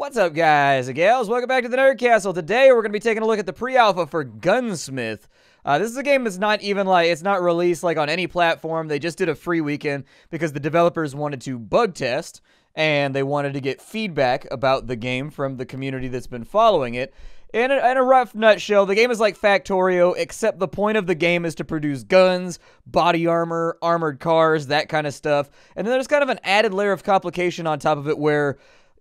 What's up, guys and gals? Welcome back to the Nerd Castle. Today, we're going to be taking a look at the pre-alpha for Gunsmith. This is a game that's not even, it's not released, on any platform. They just did a free weekend because the developers wanted to bug test, and they wanted to get feedback about the game from the community that's been following it. In a rough nutshell, the game is like Factorio, except the point of the game is to produce guns, body armor, armored cars, that kind of stuff. And then there's kind of an added layer of complication on top of it where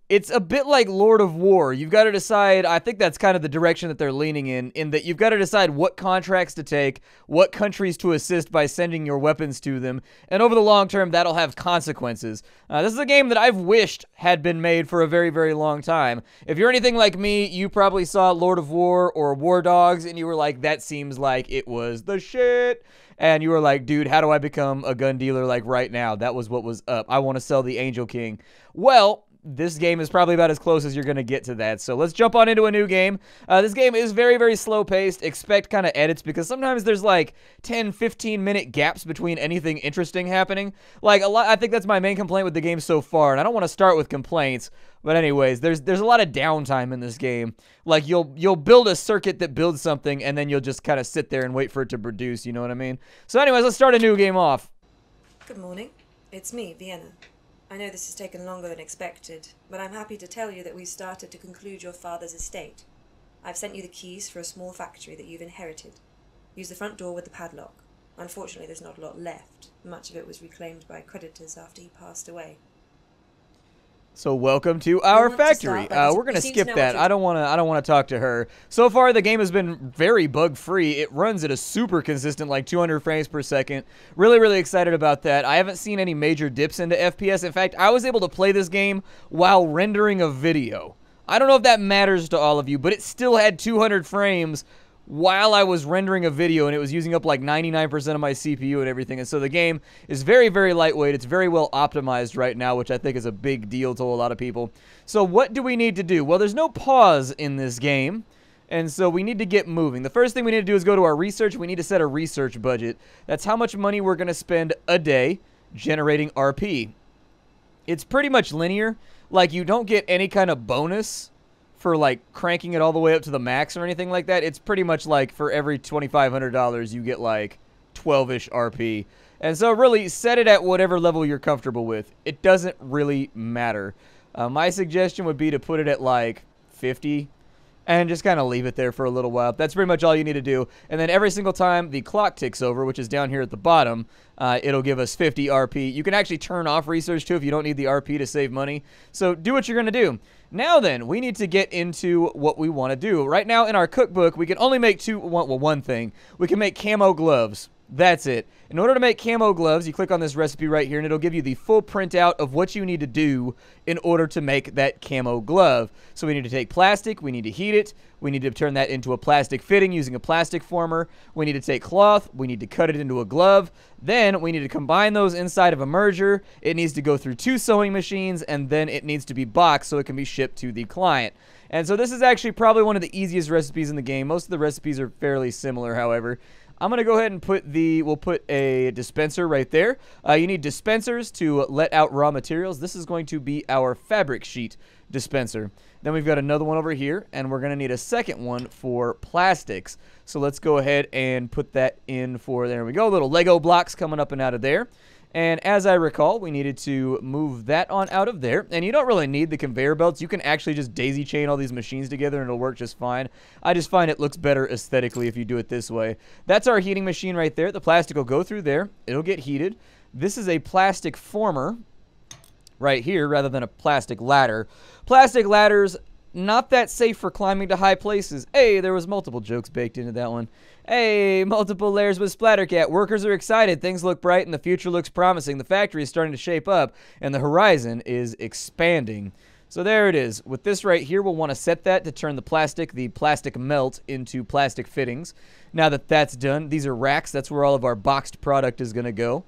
it's a bit like Lord of War. You've got to decide, I think that's kind of the direction that they're leaning in that you've got to decide what contracts to take, what countries to assist by sending your weapons to them, and over the long term, that'll have consequences. This is a game that I've wished had been made for a very, very long time. If you're anything like me, you probably saw Lord of War or War Dogs, and you were like, that seems like it was the shit. And you were like, dude, how do I become a gun dealer right now? That was what was up. I want to sell the Angel King. Well, this game is probably about as close as you're going to get to that. So let's jump on into a new game. This game is very, very slow-paced. Expect kind of edits because sometimes there's 10, 15-minute gaps between anything interesting happening. I think that's my main complaint with the game so far, and I don't want to start with complaints. But anyways, there's a lot of downtime in this game. You'll build a circuit that builds something, and then you'll just kind of sit there and wait for it to produce, you know what I mean? So anyways, let's start a new game off. Good morning. It's me, Vienna. I know this has taken longer than expected, but I'm happy to tell you that we've started to conclude your father's estate. I've sent you the keys for a small factory that you've inherited. Use the front door with the padlock. Unfortunately, there's not a lot left. Much of it was reclaimed by creditors after he passed away. So welcome to our factory. We're gonna skip that. I don't want to talk to her. So far, the game has been very bug-free. It runs at a super consistent 200 frames per second. Really, really excited about that. I haven't seen any major dips into FPS. In fact, I was able to play this game while rendering a video. I don't know if that matters to all of you, but it still had 200 frames while I was rendering a video, and it was using up 99% of my CPU and everything. And so the game is very, very lightweight. It's very well optimized right now, which I think is a big deal to a lot of people. So what do we need to do? Well, there's no pause in this game, and so we need to get moving. The first thing we need to do is go to our research. We need to set a research budget. That's how much money we're going to spend a day generating RP. It's pretty much linear. You don't get any kind of bonus for cranking it all the way up to the max or anything like that. It's pretty much for every $2,500 you get 12-ish RP. And so really set it at whatever level you're comfortable with. It doesn't really matter. My suggestion would be to put it at 50 and just kind of leave it there for a little while. That's pretty much all you need to do. And then every single time the clock ticks over, which is down here at the bottom, it'll give us 50 RP. You can actually turn off research too if you don't need the RP to save money. So do what you're going to do. Now then, we need to get into what we want to do. Right now in our cookbook, we can only make one thing. We can make camo gloves. That's it. In order to make camo gloves, you click on this recipe right here, and it'll give you the full printout of what you need to do in order to make that camo glove. So we need to take plastic, we need to heat it, we need to turn that into a plastic fitting using a plastic former, we need to take cloth, we need to cut it into a glove, then we need to combine those inside of a merger, it needs to go through 2 sewing machines, and then it needs to be boxed so it can be shipped to the client. And so this is actually probably one of the easiest recipes in the game. Most of the recipes are fairly similar, however. I'm going to go ahead and we'll put a dispenser right there. You need dispensers to let out raw materials. This is going to be our fabric sheet dispenser. Then we've got another one over here, and we're going to need a second one for plastics. So let's go ahead and put that in for, there we go, little Lego blocks coming up and out of there. And as I recall, we needed to move that on out of there. And you don't really need the conveyor belts. You can actually just daisy chain all these machines together and it'll work just fine. I just find it looks better aesthetically if you do it this way. That's our heating machine right there. The plastic will go through there. It'll get heated. This is a plastic former right here rather than a plastic ladder. Plastic ladders, not that safe for climbing to high places. Hey, there was multiple jokes baked into that one. Hey, multiple layers with Splattercat. Workers are excited. Things look bright and the future looks promising. The factory is starting to shape up and the horizon is expanding. So there it is. With this right here, we'll want to set that to turn the plastic melt into plastic fittings. Now that that's done, these are racks. That's where all of our boxed product is going to go.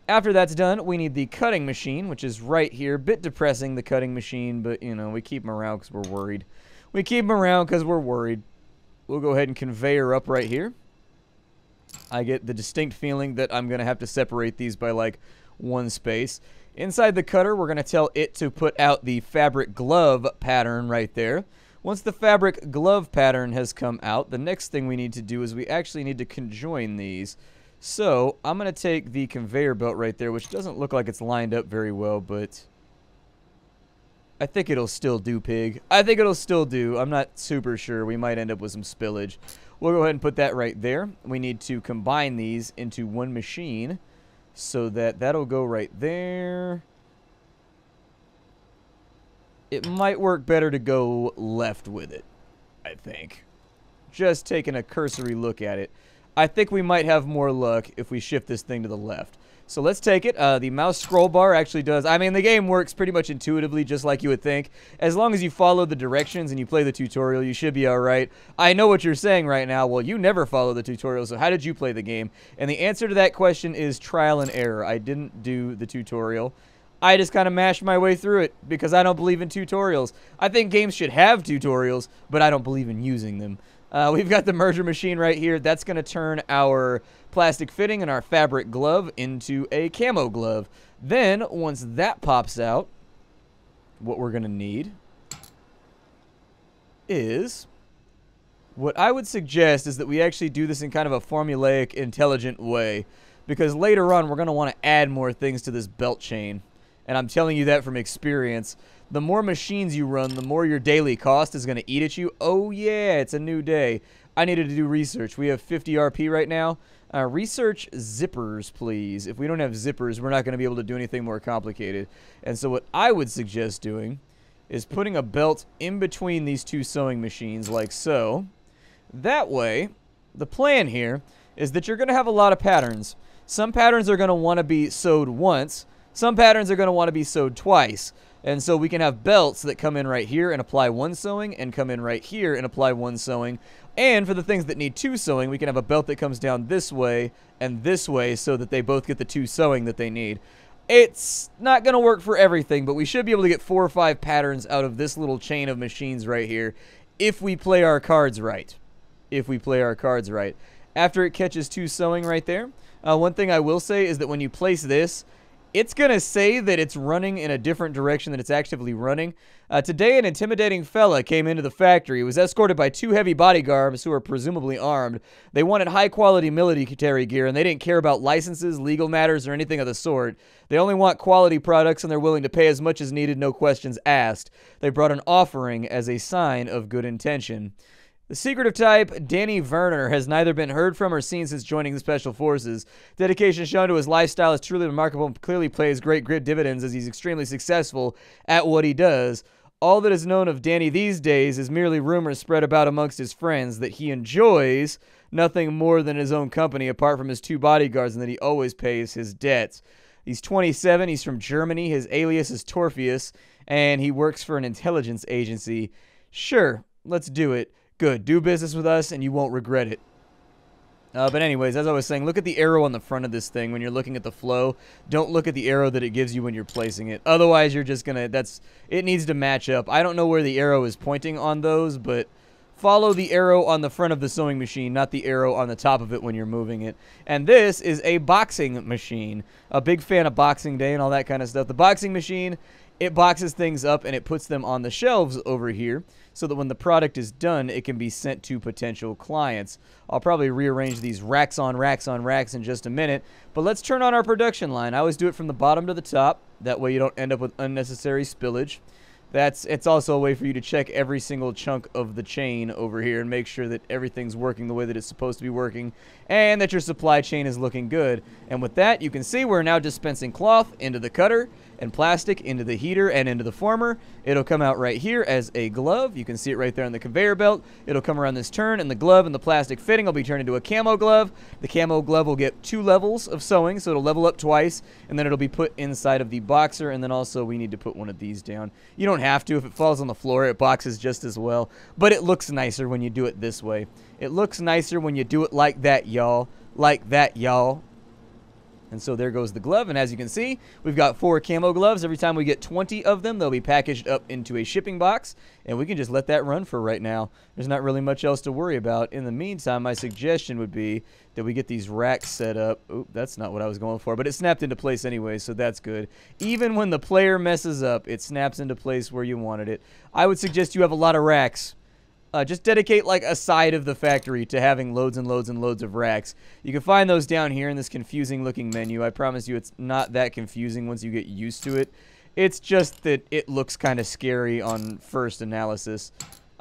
After that's done, we need the cutting machine, which is right here. Bit depressing, the cutting machine, but, you know, we keep them around because we're worried. We keep them around because we're worried. We'll go ahead and conveyor up right here. I get the distinct feeling that I'm going to have to separate these by, 1 space. Inside the cutter, we're going to tell it to put out the fabric glove pattern right there. Once the fabric glove pattern has come out, the next thing we need to do is we actually need to conjoin these. So I'm going to take the conveyor belt right there, which doesn't look like it's lined up very well, but I think it'll still do, pig. I think it'll still do. I'm not super sure. We might end up with some spillage. We'll go ahead and put that right there. We need to combine these into one machine so that that'll go right there. It might work better to go left with it, I think. Just taking a cursory look at it. I think we might have more luck if we shift this thing to the left. So let's take it. The mouse scroll bar actually does... I mean, the game works pretty much intuitively, just like you would think. As long as you follow the directions and you play the tutorial, you should be alright. I know what you're saying right now. Well, you never follow the tutorial, so how did you play the game? And the answer to that question is trial and error. I didn't do the tutorial. I just kind of mashed my way through it because I don't believe in tutorials. I think games should have tutorials, but I don't believe in using them. We've got the merger machine right here. That's going to turn our plastic fitting and our fabric glove into a camo glove. Then, once that pops out, what we're going to need is... what I would suggest is that we actually do this in kind of a formulaic, intelligent way. Because later on, we're going to want to add more things to this belt chain. And I'm telling you that from experience. The more machines you run, the more your daily cost is going to eat at you. Oh, yeah, it's a new day. I needed to do research. We have 50 RP right now. Research zippers, please. If we don't have zippers, we're not going to be able to do anything more complicated. And so what I would suggest doing is putting a belt in between these two sewing machines like so. That way, the plan here is that you're going to have a lot of patterns. Some patterns are going to want to be sewed once. Some patterns are going to want to be sewed twice. And so we can have belts that come in right here and apply one sewing, and come in right here and apply one sewing. And for the things that need two sewing, we can have a belt that comes down this way and this way so that they both get the two sewing that they need. It's not going to work for everything, but we should be able to get 4 or 5 patterns out of this little chain of machines right here if we play our cards right. If we play our cards right. After it catches two sewing right there, one thing I will say is that when you place this, it's going to say that it's running in a different direction than it's actively running. Today, an intimidating fella came into the factory. He was escorted by 2 heavy bodyguards who are presumably armed. They wanted high-quality military gear, and they didn't care about licenses, legal matters, or anything of the sort. They only want quality products, and they're willing to pay as much as needed, no questions asked. They brought an offering as a sign of good intention. The secretive type, Danny Werner, has neither been heard from or seen since joining the Special Forces. Dedication shown to his lifestyle is truly remarkable and clearly pays great dividends as he's extremely successful at what he does. All that is known of Danny these days is merely rumors spread about amongst his friends that he enjoys nothing more than his own company apart from his 2 bodyguards, and that he always pays his debts. He's 27, he's from Germany, his alias is Torpheus, and he works for an intelligence agency. Sure, let's do it. Good. Do business with us and you won't regret it. But anyways, as I was saying, look at the arrow on the front of this thing when you're looking at the flow. Don't look at the arrow that it gives you when you're placing it. Otherwise, you're just going to... it needs to match up. I don't know where the arrow is pointing on those, but follow the arrow on the front of the sewing machine, not the arrow on the top of it when you're moving it. And this is a boxing machine. A big fan of Boxing Day and all that kind of stuff. The boxing machine, it boxes things up and it puts them on the shelves over here, so that when the product is done, it can be sent to potential clients. I'll probably rearrange these racks on racks on racks in just a minute, but let's turn on our production line. I always do it from the bottom to the top. That way you don't end up with unnecessary spillage. It's also a way for you to check every single chunk of the chain over here and make sure that everything's working the way that it's supposed to be working and that your supply chain is looking good. And with that, you can see we're now dispensing cloth into the cutter and plastic into the heater and into the former. It'll come out right here as a glove. You can see it right there on the conveyor belt. It'll come around this turn, and the glove and the plastic fitting will be turned into a camo glove. The camo glove will get 2 levels of sewing, so it'll level up twice, and then it'll be put inside of the boxer, and then also we need to put one of these down. You don't have to. If it falls on the floor, it boxes just as well, but it looks nicer when you do it this way. It looks nicer when you do it like that, y'all. Like that, y'all. And so there goes the glove, and as you can see, we've got 4 camo gloves. Every time we get 20 of them, they'll be packaged up into a shipping box, and we can just let that run for right now. There's not really much else to worry about. In the meantime, my suggestion would be that we get these racks set up. Oop, that's not what I was going for, but it snapped into place anyway, so that's good. Even when the player messes up, it snaps into place where you wanted it. I would suggest you have a lot of racks. Just dedicate like a side of the factory to having loads and loads and loads of racks. You can find those down here in this confusing looking menu. I promise you it's not that confusing once you get used to it. It's just that it looks kind of scary on first analysis.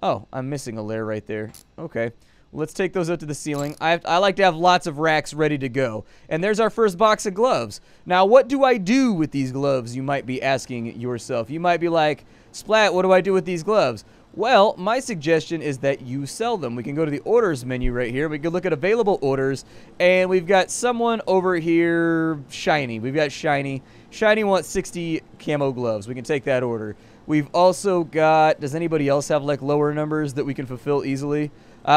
Oh, I'm missing a layer right there. Okay. Let's take those up to the ceiling. I like to have lots of racks ready to go. And there's our first box of gloves. Now, what do I do with these gloves, you might be asking yourself. You might be like, Splat, what do I do with these gloves? Well, my suggestion is that you sell them. We can go to the orders menu right here. We can look at available orders, and we've got someone over here, Shiny. We've got Shiny. Shiny wants 60 camo gloves. We can take that order. We've also got, does anybody else have like lower numbers that we can fulfill easily?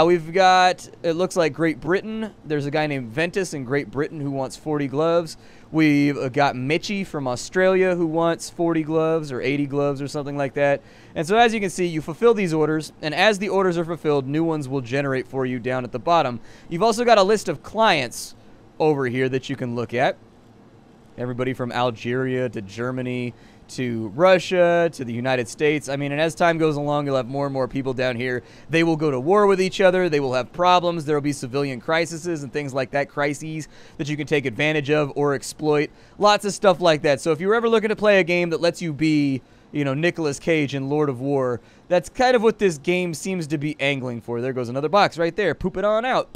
We've got, it looks like Great Britain. There's a guy named Ventus in Great Britain who wants 40 gloves. We've got Mitchie from Australia who wants 40 gloves or 80 gloves or something like that. And so as you can see, you fulfill these orders, and as the orders are fulfilled, new ones will generate for you down at the bottom. You've also got a list of clients over here that you can look at. Everybody from Algeria to Germany to Russia, to the United States. I mean, and as time goes along, you'll have more and more people down here. They will go to war with each other. They will have problems. There will be civilian crises and things like that, crises that you can take advantage of or exploit. Lots of stuff like that. So if you're ever looking to play a game that lets you be, you know, Nicolas Cage in Lord of War, that's kind of what this game seems to be angling for. There goes another box right there. Poop it on out.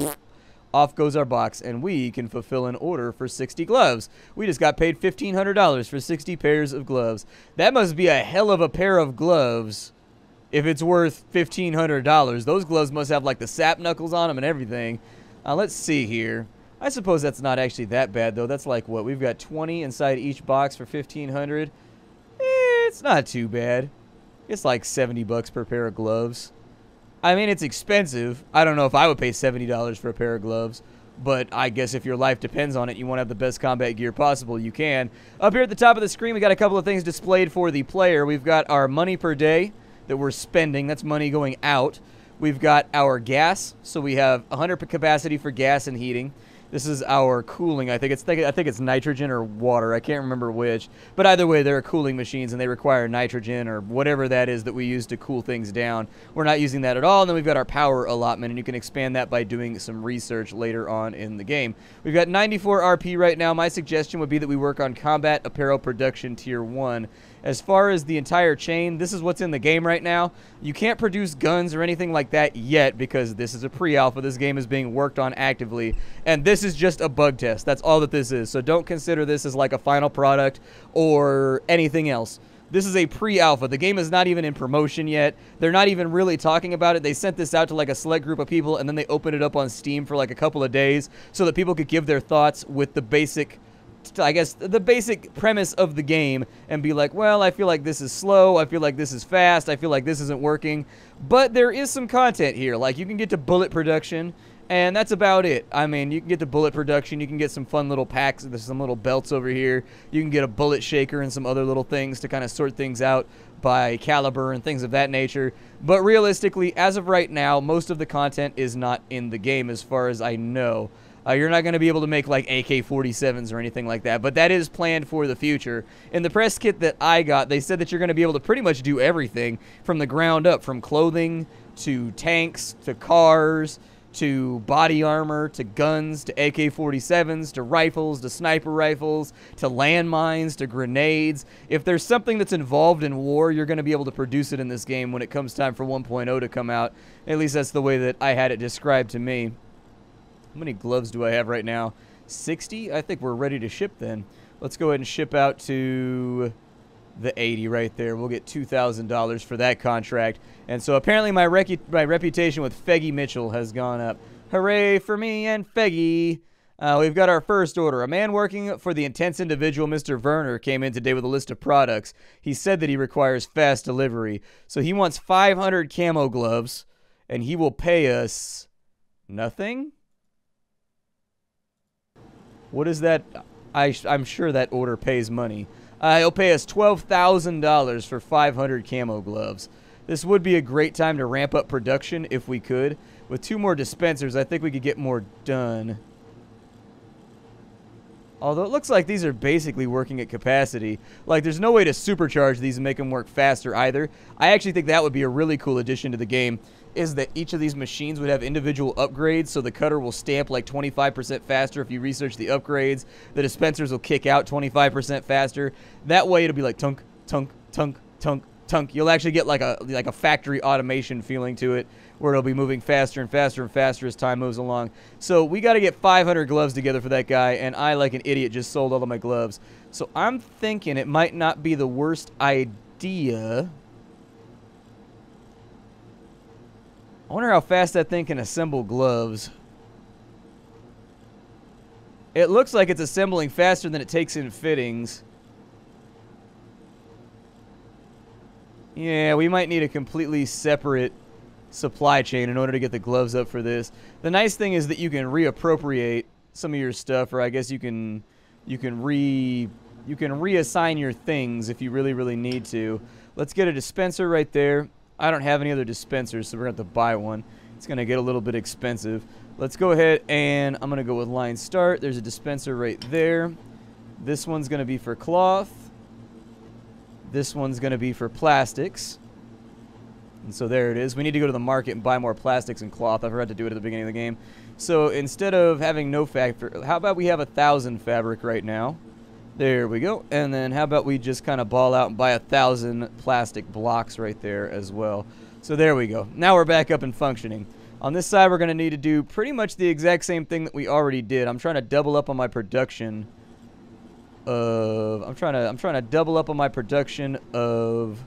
Off goes our box, and we can fulfill an order for 60 gloves. We just got paid $1,500 for 60 pairs of gloves. That must be a hell of a pair of gloves if it's worth $1,500. Those gloves must have, like, the sap knuckles on them and everything. Let's see here. I suppose that's not actually that bad, though. That's like, what? We've got 20 inside each box for $1,500. It's not too bad. It's like 70 bucks per pair of gloves. I mean, it's expensive. I don't know if I would pay $70 for a pair of gloves, but I guess if your life depends on it, you want to have the best combat gear possible, you can. Up here at the top of the screen, we got a couple of things displayed for the player. We've got our money per day that we're spending. That's money going out. We've got our gas, so we have 100 capacity for gas and heating. This is our cooling. I think it's nitrogen or water. I can't remember which. But either way, they're cooling machines, and they require nitrogen or whatever that is that we use to cool things down. We're not using that at all. And then we've got our power allotment, and you can expand that by doing some research later on in the game. We've got 94 RP right now. My suggestion would be that we work on Combat Apparel Production Tier 1. As far as the entire chain, this is what's in the game right now. You can't produce guns or anything like that yet because this is a pre-alpha. This game is being worked on actively, and this is just a bug test. That's all that this is. So don't consider this as like a final product or anything else. This is a pre-alpha. The game is not even in promotion yet. They're not even really talking about it. They sent this out to like a select group of people, and then they opened it up on Steam for like a couple of days so that people could give their thoughts with the basic, I guess, the basic premise of the game and be like, well, I feel like this is slow, I feel like this is fast, I feel like this isn't working. But there is some content here. Like, you can get to bullet production, and that's about it. I mean, you can get to bullet production, you can get some fun little packs, there's some little belts over here, you can get a bullet shaker and some other little things to kind of sort things out by caliber and things of that nature. But realistically, as of right now, most of the content is not in the game as far as I know. You're not going to be able to make like AK-47s or anything like that, but that is planned for the future. In the press kit that I got, they said that you're going to be able to pretty much do everything from the ground up, from clothing to tanks to cars to body armor to guns to AK-47s to rifles to sniper rifles to landmines to grenades. If there's something that's involved in war, you're going to be able to produce it in this game when it comes time for 1.0 to come out. At least that's the way that I had it described to me. How many gloves do I have right now? 60? I think we're ready to ship then. Let's go ahead and ship out to the 80 right there. We'll get $2,000 for that contract. And so apparently my reputation with Feggy Mitchell has gone up. Hooray for me and Feggy. We've got our first order. A man working for the intense individual, Mr. Werner, came in today with a list of products. He said that he requires fast delivery. So he wants 500 camo gloves, and he will pay us nothing? What is that? I'm sure that order pays money. He'll pay us $12,000 for 500 camo gloves. This would be a great time to ramp up production if we could. With 2 more dispensers, I think we could get more done. Although it looks like these are basically working at capacity. Like, there's no way to supercharge these and make them work faster either. I actually think that would be a really cool addition to the game, is that each of these machines would have individual upgrades, so the cutter will stamp like 25% faster if you research the upgrades. The dispensers will kick out 25% faster. That way it'll be like tunk, tunk, tunk, tunk, tunk. You'll actually get like a factory automation feeling to it, where it'll be moving faster and faster and faster as time moves along. So we got to get 500 gloves together for that guy, and I, like an idiot, just sold all of my gloves. So I'm thinking it might not be the worst idea. I wonder how fast that thing can assemble gloves. It looks like it's assembling faster than it takes in fittings. Yeah, we might need a completely separate supply chain in order to get the gloves up for this. The nice thing is that you can reappropriate some of your stuff, or I guess you can reassign your things if you really need to. Let's get a dispenser right there. I don't have any other dispensers, so we're going to have to buy one. It's going to get a little bit expensive. Let's go ahead and I'm going to go with line start. There's a dispenser right there. This one's going to be for cloth. This one's going to be for plastics. And so there it is. We need to go to the market and buy more plastics and cloth. I forgot to do it at the beginning of the game. So instead of having no fabric, how about we have 1,000 fabric right now? There we go. And then how about we just kind of ball out and buy 1,000 plastic blocks right there as well. So there we go. Now we're back up and functioning. On this side, we're going to need to do pretty much the exact same thing that we already did. I'm trying to double up on my production of... I'm trying to double up on my production of...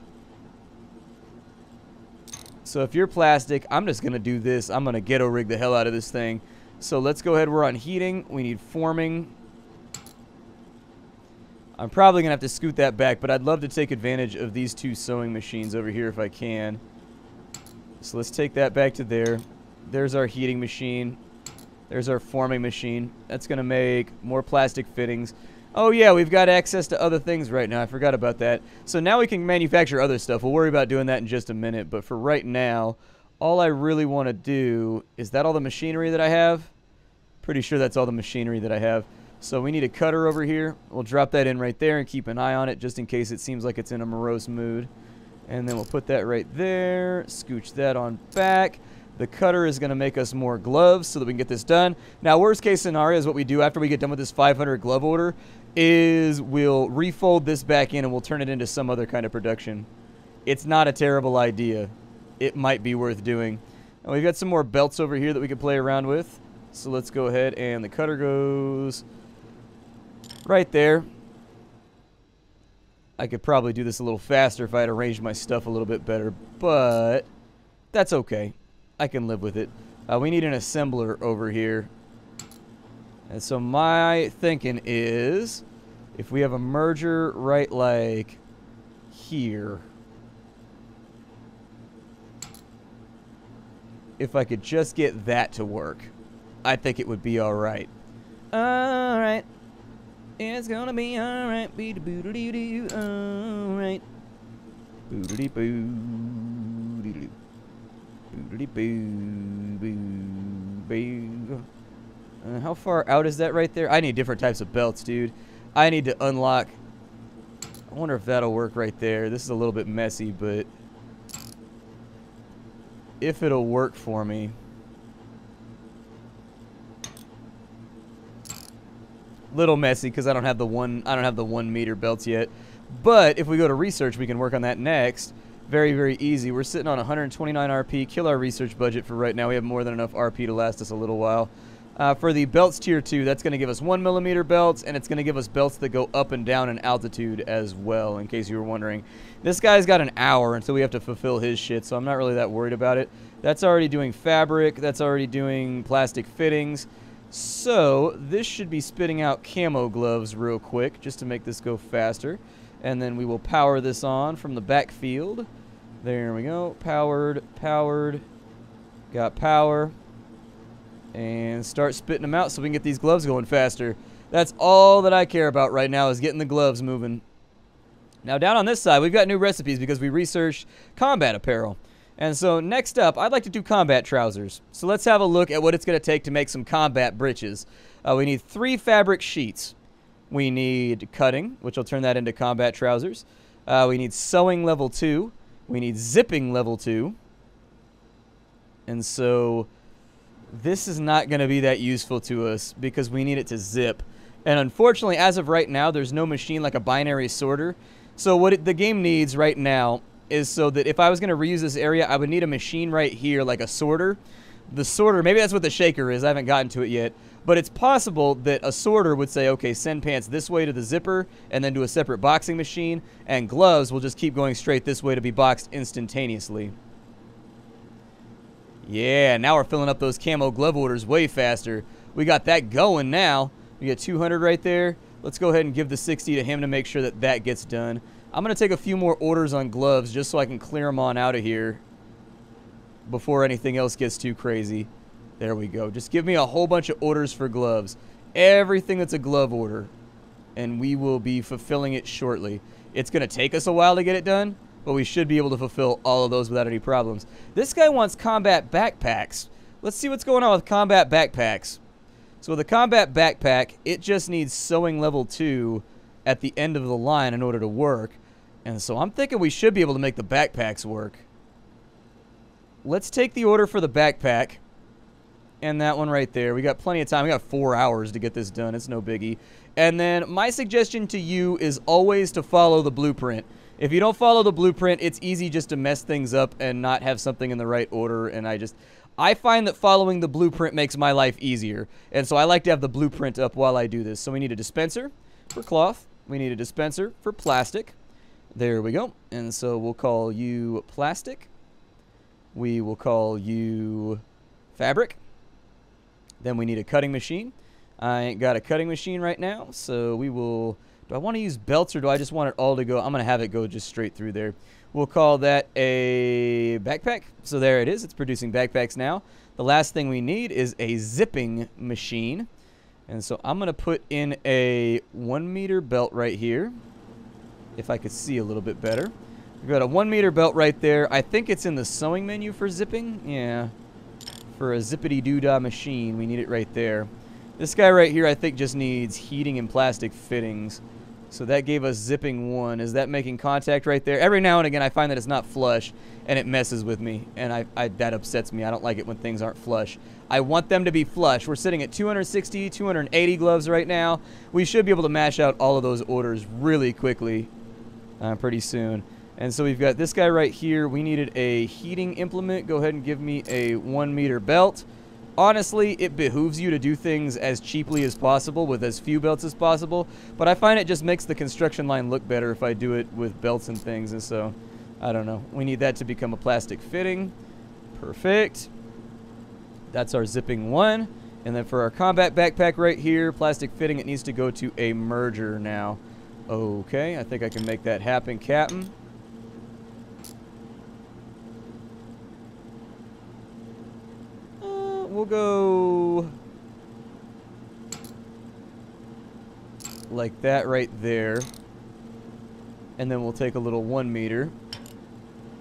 So if you're plastic, I'm just going to do this. I'm going to ghetto rig the hell out of this thing. So let's go ahead. We're on heating. We need forming. I'm probably going to have to scoot that back, but I'd love to take advantage of these 2 sewing machines over here if I can. So let's take that back to there. There's our heating machine. There's our forming machine. That's going to make more plastic fittings. Oh yeah, we've got access to other things right now. I forgot about that. So now we can manufacture other stuff. We'll worry about doing that in just a minute. But for right now, all I really want to do... Is that all the machinery that I have? Pretty sure that's all the machinery that I have. So we need a cutter over here. We'll drop that in right there and keep an eye on it just in case it seems like it's in a morose mood. And then we'll put that right there. Scooch that on back. The cutter is going to make us more gloves so that we can get this done. Now, worst case scenario is what we do after we get done with this 500 glove order is we'll refold this back in and we'll turn it into some other kind of production. It's not a terrible idea. It might be worth doing. And we've got some more belts over here that we can play around with. So let's go ahead and the cutter goes right there. I could probably do this a little faster if I had arranged my stuff a little bit better, but that's okay. I can live with it. We need an assembler over here. And so my thinking is, if we have a merger right like here, if I could just get that to work, I think it would be alright. Alright. It's gonna be alright. Be-da-boo-da-doo-doo. Alright. Boo-da-dee-boo. Dee-doo. Boo-da-dee-boo. How far out is that right there? I need different types of belts, dude. I need to unlock. I wonder if that'll work right there. This is a little bit messy, but if it'll work for me. Little messy because I don't have the 1 meter belts yet. But if we go to research, we can work on that next. Very, very easy. We're sitting on 129 RP. Kill our research budget for right now. We have more than enough RP to last us a little while. For the belts tier 2, that's going to give us 1 millimeter belts, and it's going to give us belts that go up and down in altitude as well, in case you were wondering. This guy's got an hour until we have to fulfill his shit, so I'm not really that worried about it. That's already doing fabric. That's already doing plastic fittings. So this should be spitting out camo gloves real quick, just to make this go faster. And then we will power this on from the backfield. There we go. Powered, powered. Got power. And start spitting them out so we can get these gloves going faster. That's all that I care about right now is getting the gloves moving. Now down on this side, we've got new recipes because we researched combat apparel. And so next up, I'd like to do combat trousers. So let's have a look at what it's going to take to make some combat breeches. We need 3 fabric sheets. We need cutting, which will turn that into combat trousers. We need sewing level 2. We need zipping level 2. And so this is not going to be that useful to us because we need it to zip. And unfortunately, as of right now, there's no machine like a binary sorter. So what the game needs right now is so that if I was going to reuse this area, I would need a machine right here, like a sorter. The sorter, maybe that's what the shaker is. I haven't gotten to it yet. But it's possible that a sorter would say, okay, send pants this way to the zipper and then to a separate boxing machine. And gloves will just keep going straight this way to be boxed instantaneously. Yeah, now we're filling up those camo glove orders way faster. We got that going now. We get 200 right there. Let's go ahead and give the 60 to him to make sure that that gets done. I'm going to take a few more orders on gloves just so I can clear them on out of here before anything else gets too crazy. There we go. Just give me a whole bunch of orders for gloves. Everything that's a glove order. And we will be fulfilling it shortly. It's going to take us a while to get it done, but we should be able to fulfill all of those without any problems. This guy wants combat backpacks. Let's see what's going on with combat backpacks. So with a combat backpack, it just needs sewing level 2 at the end of the line in order to work. And so I'm thinking we should be able to make the backpacks work. Let's take the order for the backpack. And that one right there. We got plenty of time. We got 4 hours to get this done. It's no biggie. And then my suggestion to you is always to follow the blueprint. If you don't follow the blueprint, it's easy just to mess things up and not have something in the right order. And I find that following the blueprint makes my life easier. And so I like to have the blueprint up while I do this. So we need a dispenser for cloth. We need a dispenser for plastic. There we go. And so we'll call you plastic. We will call you fabric. Then we need a cutting machine. I ain't got a cutting machine right now, so we will... Do I want to use belts or do I just want it all to go? I'm going to have it go just straight through there. We'll call that a backpack. So there it is. It's producing backpacks now. The last thing we need is a zipping machine. And so I'm going to put in a 1 meter belt right here. If I could see a little bit better. We've got a 1 meter belt right there. I think it's in the sewing menu for zipping. Yeah. For a zippity-doo-dah machine, we need it right there. This guy right here, I think, just needs heating and plastic fittings. So that gave us zipping 1. Is that making contact right there? Every now and again, I find that it's not flush, and it messes with me. And that upsets me. I don't like it when things aren't flush. I want them to be flush. We're sitting at 260, 280 gloves right now. We should be able to mash out all of those orders really quickly pretty soon. And so we've got this guy right here. We needed a heating implement. Go ahead and give me a 1 meter belt. Honestly, it behooves you to do things as cheaply as possible with as few belts as possible. But I find it just makes the construction line look better if I do it with belts and things. And so, I don't know. We need that to become a plastic fitting. Perfect. That's our zipping 1. And then for our combat backpack right here, plastic fitting, it needs to go to a merger now. Okay, I think I can make that happen, Captain. We'll go like that right there. And then we'll take a little 1 meter.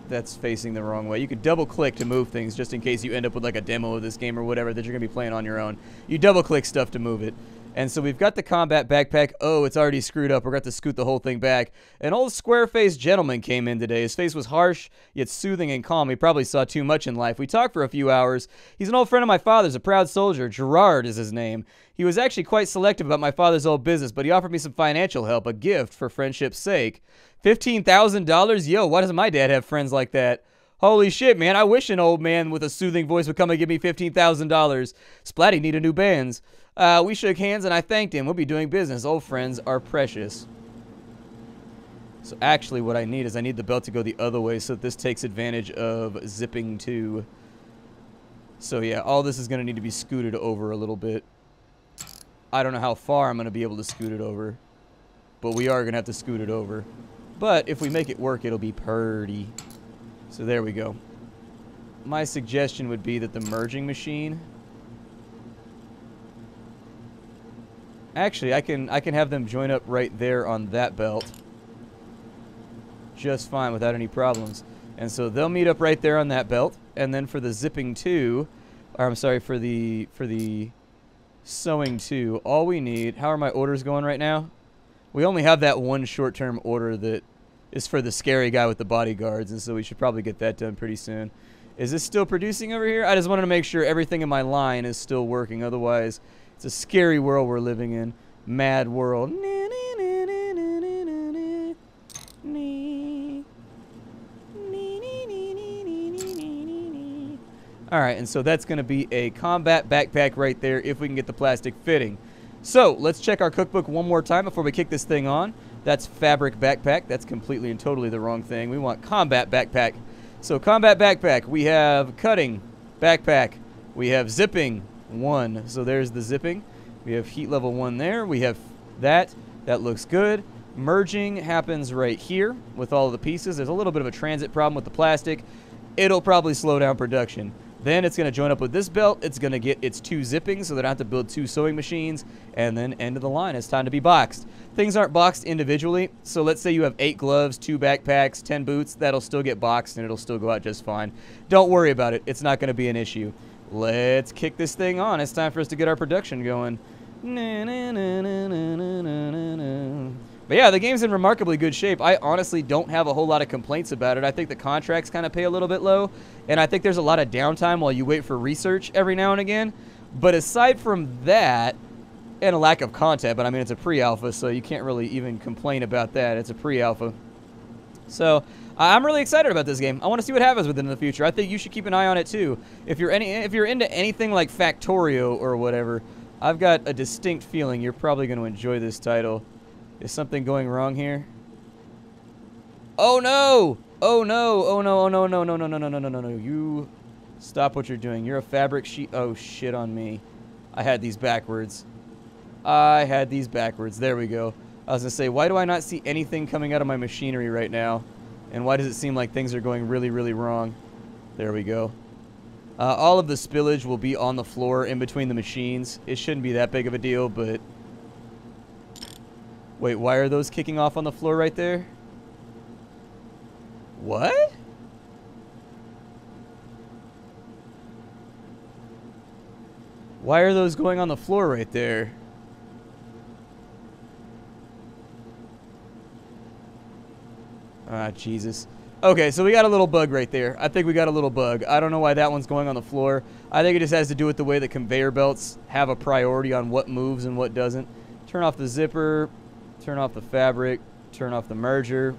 That's facing the wrong way. You could double click to move things just in case you end up with like a demo of this game or whatever that you're going to be playing on your own. You double click stuff to move it. And so we've got the combat backpack. Oh, it's already screwed up. We're going to have to scoot the whole thing back. An old square-faced gentleman came in today. His face was harsh, yet soothing and calm. He probably saw too much in life. We talked for a few hours. He's an old friend of my father's, a proud soldier. Gerard is his name. He was actually quite selective about my father's old business, but he offered me some financial help, a gift for friendship's sake. $15,000? Yo, why doesn't my dad have friends like that? Holy shit, man. I wish an old man with a soothing voice would come and give me $15,000. Splatty needed new bands. We shook hands and I thanked him. We'll be doing business. Old friends are precious. So actually what I need is I need the belt to go the other way so that this takes advantage of zipping too. So yeah, all this is going to need to be scooted over a little bit. I don't know how far I'm going to be able to scoot it over. But we are going to have to scoot it over. But if we make it work, it'll be purty. So there we go. My suggestion would be that the merging machine Actually, I can have them join up right there on that belt. Just fine without any problems. And so they'll meet up right there on that belt. And then for the zipping 2, or I'm sorry, for the sewing 2, all we need, how are my orders going right now? We only have that one short-term order that is for the scary guy with the bodyguards, and so we should probably get that done pretty soon. Is this still producing over here? I just wanted to make sure everything in my line is still working. Otherwise, it's a scary world we're living in. Mad world. Alright, and so that's going to be a combat backpack right there if we can get the plastic fitting. So, let's check our cookbook one more time before we kick this thing on. That's fabric backpack. That's completely and totally the wrong thing. We want combat backpack. So, combat backpack. We have cutting backpack. We have zipping 1. So, there's the zipping. We have heat level 1 there. We have that. That looks good. Merging happens right here with all of the pieces. There's a little bit of a transit problem with the plastic. It'll probably slow down production. Then it's going to join up with this belt. It's going to get its 2 zipping, so they don't have to build 2 sewing machines. And then end of the line. It's time to be boxed. Things aren't boxed individually. So let's say you have 8 gloves, 2 backpacks, 10 boots. That'll still get boxed, and it'll still go out just fine. Don't worry about it. It's not going to be an issue. Let's kick this thing on. It's time for us to get our production going. But yeah, the game's in remarkably good shape. I honestly don't have a whole lot of complaints about it. I think the contracts kind of pay a little bit low, and I think there's a lot of downtime while you wait for research every now and again. But aside from that, and a lack of content, but I mean, it's a pre-alpha, so you can't really even complain about that. It's a pre-alpha. So, I'm really excited about this game. I want to see what happens with it in the future. I think you should keep an eye on it, too. If you're into anything like Factorio or whatever, I've got a distinct feeling you're probably going to enjoy this title. Is something going wrong here? Oh no! Oh no! Oh no! Oh no! No! No! No! No! No! No! No! No! No! You stop what you're doing. You're a fabric sheet. Oh shit on me! I had these backwards. I had these backwards. There we go. I was gonna say, why do I not see anything coming out of my machinery right now? And why does it seem like things are going really, really wrong? There we go. All of the spillage will be on the floor in between the machines. It shouldn't be that big of a deal, but... Wait, why are those kicking off on the floor right there? What? Why are those going on the floor right there? Ah, Jesus. Okay, so we got a little bug right there. I think we got a little bug. I don't know why that one's going on the floor. I think it just has to do with the way the conveyor belts have a priority on what moves and what doesn't. Turn off the zipper. Turn off the fabric. Turn off the merger.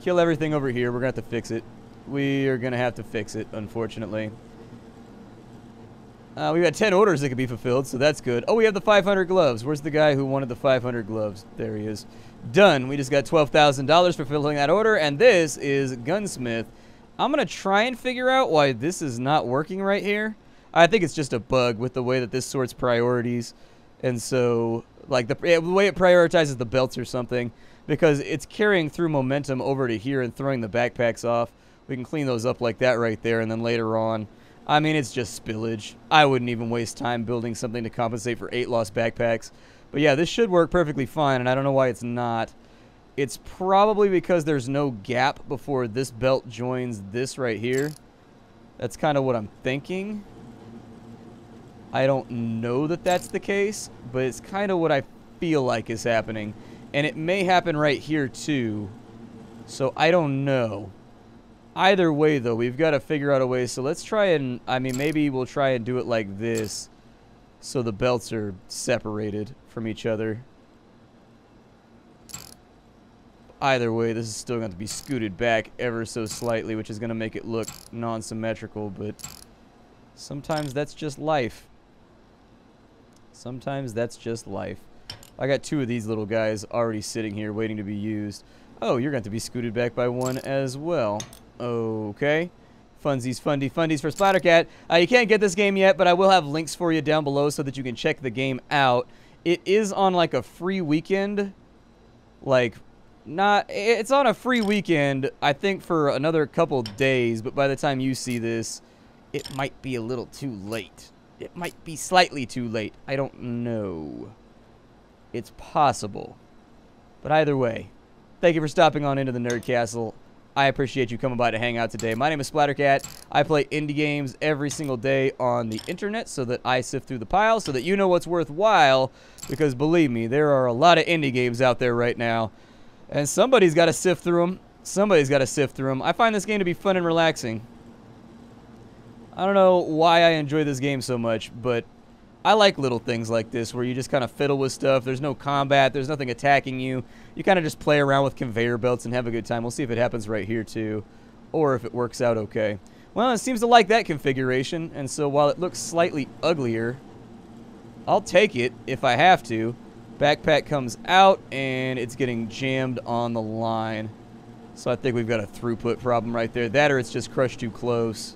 Kill everything over here. We're going to have to fix it. We are going to have to fix it, unfortunately. We've got 10 orders that could be fulfilled, so that's good. Oh, we have the 500 gloves. Where's the guy who wanted the 500 gloves? There he is. Done. We just got $12,000 for fulfilling that order, and this is Gunsmith. I'm going to try and figure out why this is not working right here. I think it's just a bug with the way that this sorts priorities. And so, like, the way it prioritizes the belts or something, because it's carrying through momentum over to here and throwing the backpacks off. We can clean those up like that right there, and then later on, I mean, it's just spillage. I wouldn't even waste time building something to compensate for 8 lost backpacks. But yeah, this should work perfectly fine, and I don't know why it's not. It's probably because there's no gap before this belt joins this right here. That's kind of what I'm thinking. I don't know that that's the case, but it's kind of what I feel like is happening. And it may happen right here too. So I don't know. Either way, though, we've got to figure out a way. So let's try and, I mean, maybe we'll try and do it like this. So the belts are separated from each other. Either way, this is still going to be scooted back ever so slightly, which is going to make it look non-symmetrical, but sometimes that's just life. Sometimes that's just life. I got 2 of these little guys already sitting here waiting to be used. Oh, you're going to be scooted back by 1 as well. Okay. Funsies, fundies for Splattercat. You can't get this game yet, but I will have links for you down below so that you can check the game out. It is on like a free weekend. Like, it's on a free weekend, I think, for another couple days, but by the time you see this, it might be a little too late. It might be slightly too late. I don't know. It's possible. But either way, thank you for stopping on into the Nerd Castle. I appreciate you coming by to hang out today. My name is Splattercat. I play indie games every single day on the internet so that I sift through the pile so that you know what's worthwhile, because believe me, there are a lot of indie games out there right now, and somebody's got to sift through them. Somebody's got to sift through them. I find this game to be fun and relaxing. I don't know why I enjoy this game so much, but I like little things like this where you just kind of fiddle with stuff. There's no combat. There's nothing attacking you. You kind of just play around with conveyor belts and have a good time. We'll see if it happens right here too, or if it works out okay. Well, it seems to like that configuration, and so while it looks slightly uglier, I'll take it if I have to. Backpack comes out, and it's getting jammed on the line. So I think we've got a throughput problem right there. That or it's just crushed too close.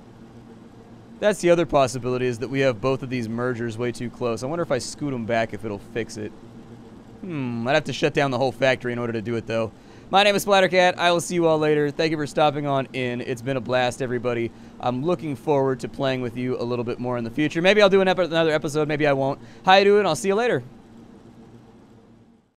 That's the other possibility, is that we have both of these mergers way too close. I wonder if I scoot them back if it'll fix it. I'd have to shut down the whole factory in order to do it, though. My name is Splattercat. I will see you all later. Thank you for stopping on in. It's been a blast, everybody. I'm looking forward to playing with you a little bit more in the future. Maybe I'll do another episode. Maybe I won't. How you doing? I'll see you later.